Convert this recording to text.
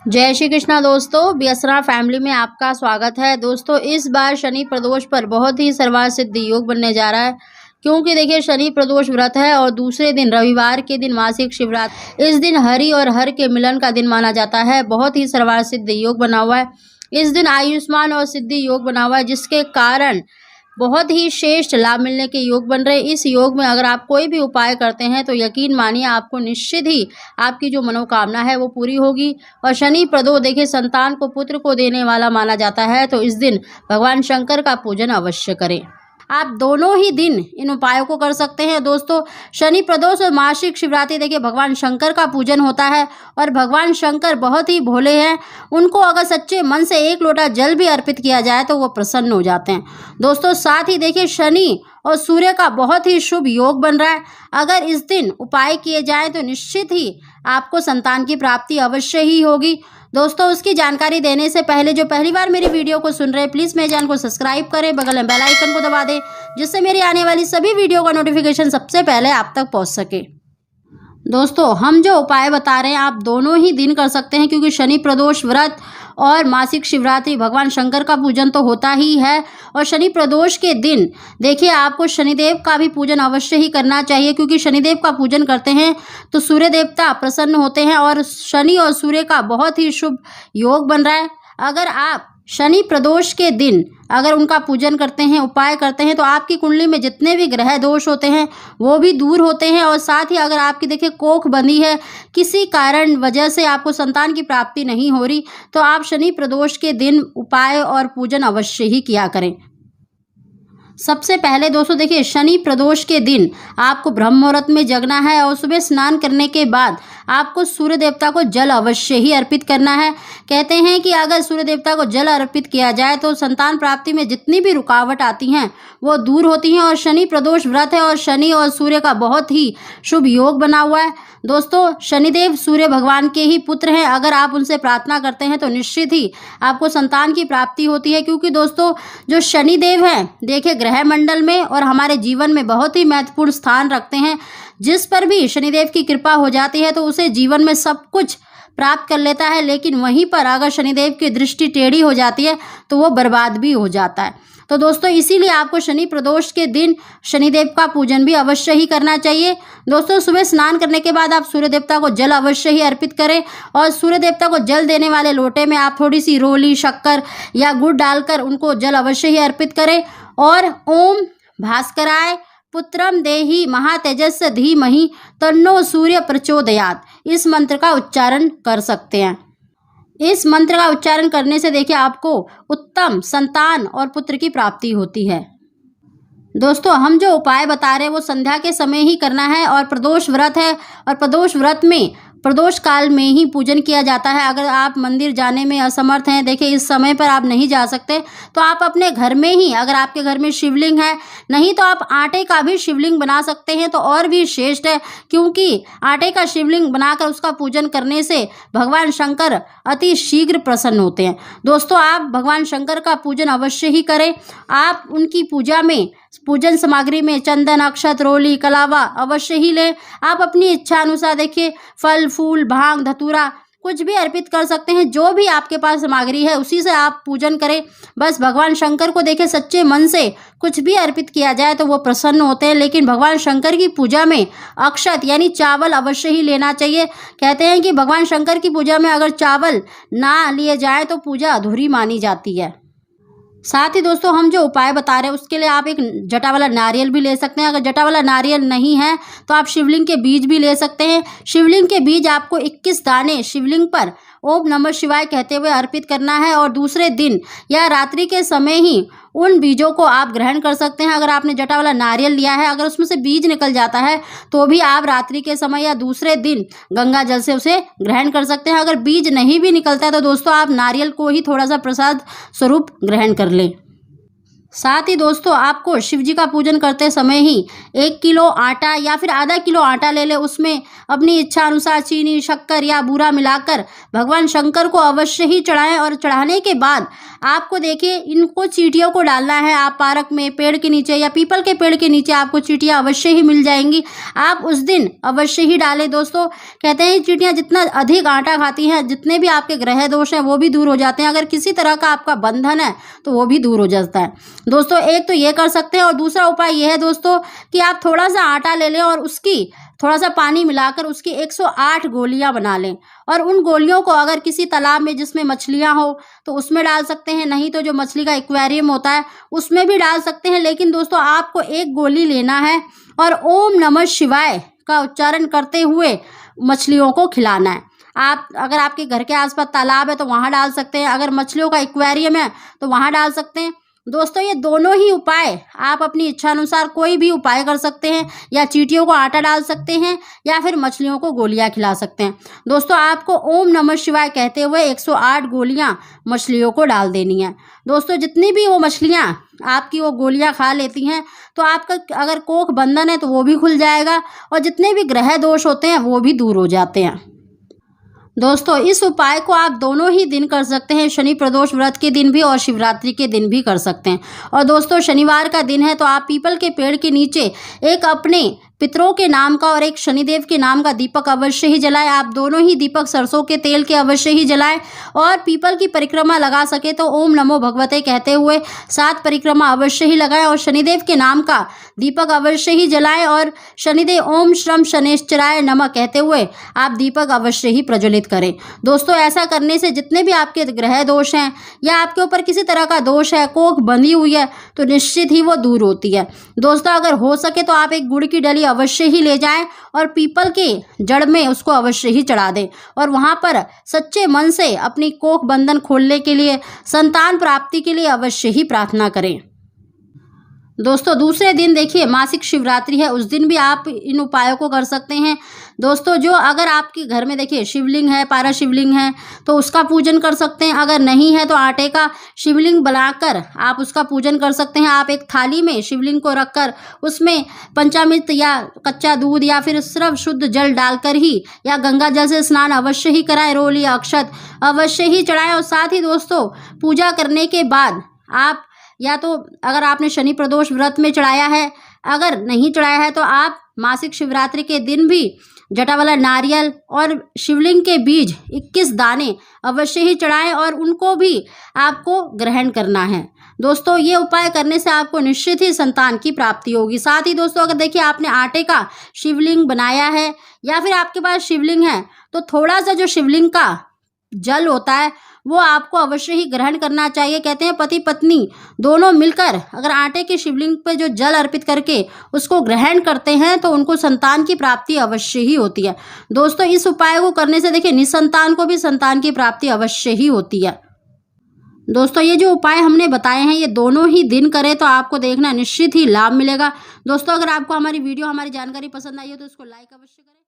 जय श्री कृष्णा दोस्तों, बियसरा फैमिली में आपका स्वागत है। दोस्तों, इस बार शनि प्रदोष पर बहुत ही सर्वार्थ सिद्ध योग बनने जा रहा है, क्योंकि देखिए शनि प्रदोष व्रत है और दूसरे दिन रविवार के दिन मासिक शिवरात्रि। इस दिन हरि और हर के मिलन का दिन माना जाता है। बहुत ही सर्वार्थ सिद्ध योग बना हुआ है। इस दिन आयुष्मान और सिद्धि योग बना हुआ है, जिसके कारण बहुत ही श्रेष्ठ लाभ मिलने के योग बन रहे। इस योग में अगर आप कोई भी उपाय करते हैं तो यकीन मानिए आपको निश्चित ही आपकी जो मनोकामना है वो पूरी होगी। और शनि प्रदोष देखिए संतान को पुत्र को देने वाला माना जाता है, तो इस दिन भगवान शंकर का पूजन अवश्य करें। आप दोनों ही दिन इन उपायों को कर सकते हैं। दोस्तों, शनि प्रदोष और मासिक शिवरात्रि देखिए भगवान शंकर का पूजन होता है और भगवान शंकर बहुत ही भोले हैं। उनको अगर सच्चे मन से एक लोटा जल भी अर्पित किया जाए तो वो प्रसन्न हो जाते हैं। दोस्तों, साथ ही देखिए शनि और सूर्य का बहुत ही शुभ योग बन रहा है। अगर इस दिन उपाय किए जाए तो निश्चित ही आपको संतान की प्राप्ति अवश्य ही होगी। दोस्तों, उसकी जानकारी देने से पहले जो पहली बार मेरी वीडियो को सुन रहे हैं, प्लीज़ मेरे चैनल को सब्सक्राइब करें, बगल में बेल आइकन को दबा दें, जिससे मेरी आने वाली सभी वीडियो का नोटिफिकेशन सबसे पहले आप तक पहुंच सके। दोस्तों, हम जो उपाय बता रहे हैं आप दोनों ही दिन कर सकते हैं, क्योंकि शनि प्रदोष व्रत और मासिक शिवरात्रि भगवान शंकर का पूजन तो होता ही है। और शनि प्रदोष के दिन देखिए आपको शनिदेव का भी पूजन अवश्य ही करना चाहिए, क्योंकि शनिदेव का पूजन करते हैं तो सूर्य देवता प्रसन्न होते हैं और शनि और सूर्य का बहुत ही शुभ योग बन रहा है। अगर आप शनि प्रदोष के दिन अगर उनका पूजन करते हैं, उपाय करते हैं, तो आपकी कुंडली में जितने भी ग्रह दोष होते हैं वो भी दूर होते हैं। और साथ ही अगर आपकी देखिए कोख बंधी है, किसी कारण वजह से आपको संतान की प्राप्ति नहीं हो रही, तो आप शनि प्रदोष के दिन उपाय और पूजन अवश्य ही किया करें। सबसे पहले दोस्तों देखिए शनि प्रदोष के दिन आपको ब्रह्म मुहूर्त में जगना है और सुबह स्नान करने के बाद आपको सूर्य देवता को जल अवश्य ही अर्पित करना है। कहते हैं कि अगर सूर्य देवता को जल अर्पित किया जाए तो संतान प्राप्ति में जितनी भी रुकावट आती हैं वो दूर होती हैं। और शनि प्रदोष व्रत है और शनि और सूर्य का बहुत ही शुभ योग बना हुआ है। दोस्तों, शनिदेव सूर्य भगवान के ही पुत्र हैं। अगर आप उनसे प्रार्थना करते हैं तो निश्चित ही आपको संतान की प्राप्ति होती है, क्योंकि दोस्तों जो शनिदेव हैं देखिए ग्रह मंडल में और हमारे जीवन में बहुत ही महत्वपूर्ण स्थान रखते हैं। जिस पर भी शनिदेव की कृपा हो जाती है तो उसे जीवन में सब कुछ प्राप्त कर लेता है, लेकिन वहीं पर अगर शनिदेव की दृष्टि टेढ़ी हो जाती है तो वो बर्बाद भी हो जाता है। तो दोस्तों, इसीलिए आपको शनि प्रदोष के दिन शनिदेव का पूजन भी अवश्य ही करना चाहिए। दोस्तों, सुबह स्नान करने के बाद आप सूर्य देवता को जल अवश्य ही अर्पित करें और सूर्य देवता को जल देने वाले लोटे में आप थोड़ी सी रोली, शक्कर या गुड़ डालकर उनको जल अवश्य ही अर्पित करें और ओम भास्कराय पुत्रम देहि महातेजस्य धीमहि तन्नो सूर्य प्रचोदयात् इस मंत्र का उच्चारण कर सकते हैं। इस मंत्र का उच्चारण करने से देखिए आपको उत्तम संतान और पुत्र की प्राप्ति होती है। दोस्तों, हम जो उपाय बता रहे हैं वो संध्या के समय ही करना है और प्रदोष व्रत है और प्रदोष व्रत में प्रदोष काल में ही पूजन किया जाता है। अगर आप मंदिर जाने में असमर्थ हैं, देखिए इस समय पर आप नहीं जा सकते, तो आप अपने घर में ही, अगर आपके घर में शिवलिंग है, नहीं तो आप आटे का भी शिवलिंग बना सकते हैं तो और भी श्रेष्ठ है, क्योंकि आटे का शिवलिंग बनाकर उसका पूजन करने से भगवान शंकर अति शीघ्र प्रसन्न होते हैं। दोस्तों, आप भगवान शंकर का पूजन अवश्य ही करें। आप उनकी पूजा में पूजन सामग्री में चंदन, अक्षत, रोली, कलावा अवश्य ही लें। आप अपनी इच्छा अनुसार देखिए फल, फूल, भांग, धतूरा कुछ भी अर्पित कर सकते हैं। जो भी आपके पास सामग्री है उसी से आप पूजन करें। बस भगवान शंकर को देखिए सच्चे मन से कुछ भी अर्पित किया जाए तो वो प्रसन्न होते हैं। लेकिन भगवान शंकर की पूजा में अक्षत यानी चावल अवश्य ही लेना चाहिए। कहते हैं कि भगवान शंकर की पूजा में अगर चावल ना लिए जाए तो पूजा अधूरी मानी जाती है। साथ ही दोस्तों, हम जो उपाय बता रहे हैं उसके लिए आप एक जटा वाला नारियल भी ले सकते हैं। अगर जटा वाला नारियल नहीं है तो आप शिवलिंग के बीज भी ले सकते हैं। शिवलिंग के बीज आपको 21 दाने शिवलिंग पर ओम नमः शिवाय कहते हुए अर्पित करना है और दूसरे दिन या रात्रि के समय ही उन बीजों को आप ग्रहण कर सकते हैं। अगर आपने जटा वाला नारियल लिया है, अगर उसमें से बीज निकल जाता है तो भी आप रात्रि के समय या दूसरे दिन गंगा जल से उसे ग्रहण कर सकते हैं। अगर बीज नहीं भी निकलता है तो दोस्तों आप नारियल को ही थोड़ा सा प्रसाद स्वरूप ग्रहण कर लें। साथ ही दोस्तों आपको शिव जी का पूजन करते समय ही 1 किलो आटा या फिर आधा किलो आटा ले ले, उसमें अपनी इच्छा अनुसार चीनी, शक्कर या बूरा मिलाकर भगवान शंकर को अवश्य ही चढ़ाएं। और चढ़ाने के बाद आपको देखिए इनको चींटियों को डालना है। आप पार्क में, पेड़ के नीचे या पीपल के पेड़ के नीचे आपको चींटियाँ अवश्य ही मिल जाएंगी, आप उस दिन अवश्य ही डालें। दोस्तों कहते हैं चींटियाँ जितना अधिक आटा खाती हैं, जितने भी आपके ग्रह दोष हैं वो भी दूर हो जाते हैं। अगर किसी तरह का आपका बंधन है तो वो भी दूर हो जाता है। दोस्तों एक तो ये कर सकते हैं, और दूसरा उपाय ये है दोस्तों कि आप थोड़ा सा आटा ले लें और उसकी थोड़ा सा पानी मिलाकर उसकी 108 गोलियां बना लें, और उन गोलियों को अगर किसी तालाब में जिसमें मछलियां हो तो उसमें डाल सकते हैं, नहीं तो जो मछली का एक्वेरियम होता है उसमें भी डाल सकते हैं। लेकिन दोस्तों आपको एक गोली लेना है और ओम नमः शिवाय का उच्चारण करते हुए मछलियों को खिलाना है। आप अगर आपके घर के आसपास तालाब है तो वहाँ डाल सकते हैं, अगर मछलियों का एक्वेरियम है तो वहाँ डाल सकते हैं। दोस्तों ये दोनों ही उपाय आप अपनी इच्छा अनुसार कोई भी उपाय कर सकते हैं, या चींटियों को आटा डाल सकते हैं या फिर मछलियों को गोलियां खिला सकते हैं। दोस्तों आपको ओम नमः शिवाय कहते हुए 108 गोलियां मछलियों को डाल देनी है। दोस्तों जितनी भी वो मछलियां आपकी वो गोलियां खा लेती हैं तो आपका अगर कोख बंधन है तो वो भी खुल जाएगा, और जितने भी ग्रह दोष होते हैं वो भी दूर हो जाते हैं। दोस्तों इस उपाय को आप दोनों ही दिन कर सकते हैं, शनि प्रदोष व्रत के दिन भी और शिवरात्रि के दिन भी कर सकते हैं। और दोस्तों शनिवार का दिन है तो आप पीपल के पेड़ के नीचे एक अपने पितरों के नाम का और एक शनिदेव के नाम का दीपक अवश्य ही जलाएं। आप दोनों ही दीपक सरसों के तेल के अवश्य ही जलाएं, और पीपल की परिक्रमा लगा सके तो ओम नमो भगवते कहते हुए 7 परिक्रमा अवश्य ही लगाएं, और शनिदेव के नाम का दीपक अवश्य ही जलाएं, और शनिदेव ओम श्रम शनेश्चराय नमः कहते हुए आप दीपक अवश्य ही प्रज्वलित करें। दोस्तों ऐसा करने से जितने भी आपके ग्रह दोष हैं या आपके ऊपर किसी तरह का दोष है, कोख बंधी हुई है, तो निश्चित ही वो दूर होती है। दोस्तों अगर हो सके तो आप एक गुड़ की डली अवश्य ही ले जाएं और पीपल के जड़ में उसको अवश्य ही चढ़ा दें, और वहां पर सच्चे मन से अपनी कोख बंधन खोलने के लिए, संतान प्राप्ति के लिए अवश्य ही प्रार्थना करें। दोस्तों दूसरे दिन देखिए मासिक शिवरात्रि है, उस दिन भी आप इन उपायों को कर सकते हैं। दोस्तों जो अगर आपके घर में देखिए शिवलिंग है, पारा शिवलिंग है तो उसका पूजन कर सकते हैं, अगर नहीं है तो आटे का शिवलिंग बनाकर आप उसका पूजन कर सकते हैं। आप एक थाली में शिवलिंग को रखकर उसमें पंचामृत या कच्चा दूध या फिर सिर्फ शुद्ध जल डालकर ही या गंगा जल से स्नान अवश्य ही कराएं, रोल या अक्षत अवश्य ही चढ़ाएं। और साथ ही दोस्तों पूजा करने के बाद आप या तो अगर आपने शनि प्रदोष व्रत में चढ़ाया है, अगर नहीं चढ़ाया है तो आप मासिक शिवरात्रि के दिन भी जटा वाला नारियल और शिवलिंग के बीज 21 दाने अवश्य ही चढ़ाएं, और उनको भी आपको ग्रहण करना है। दोस्तों ये उपाय करने से आपको निश्चित ही संतान की प्राप्ति होगी। साथ ही दोस्तों अगर देखिए आपने आटे का शिवलिंग बनाया है या फिर आपके पास शिवलिंग है तो थोड़ा सा जो शिवलिंग का जल होता है वो आपको अवश्य ही ग्रहण करना चाहिए। कहते हैं पति पत्नी दोनों मिलकर अगर आटे के शिवलिंग पे जो जल अर्पित करके उसको ग्रहण करते हैं तो उनको संतान की प्राप्ति अवश्य ही होती है। दोस्तों इस उपाय को करने से देखिए निसंतान को भी संतान की प्राप्ति अवश्य ही होती है। दोस्तों ये जो उपाय हमने बताए हैं ये दोनों ही दिन करें तो आपको देखना निश्चित ही लाभ मिलेगा। दोस्तों अगर आपको हमारी वीडियो, हमारी जानकारी पसंद आई हो तो इसको लाइक अवश्य करें।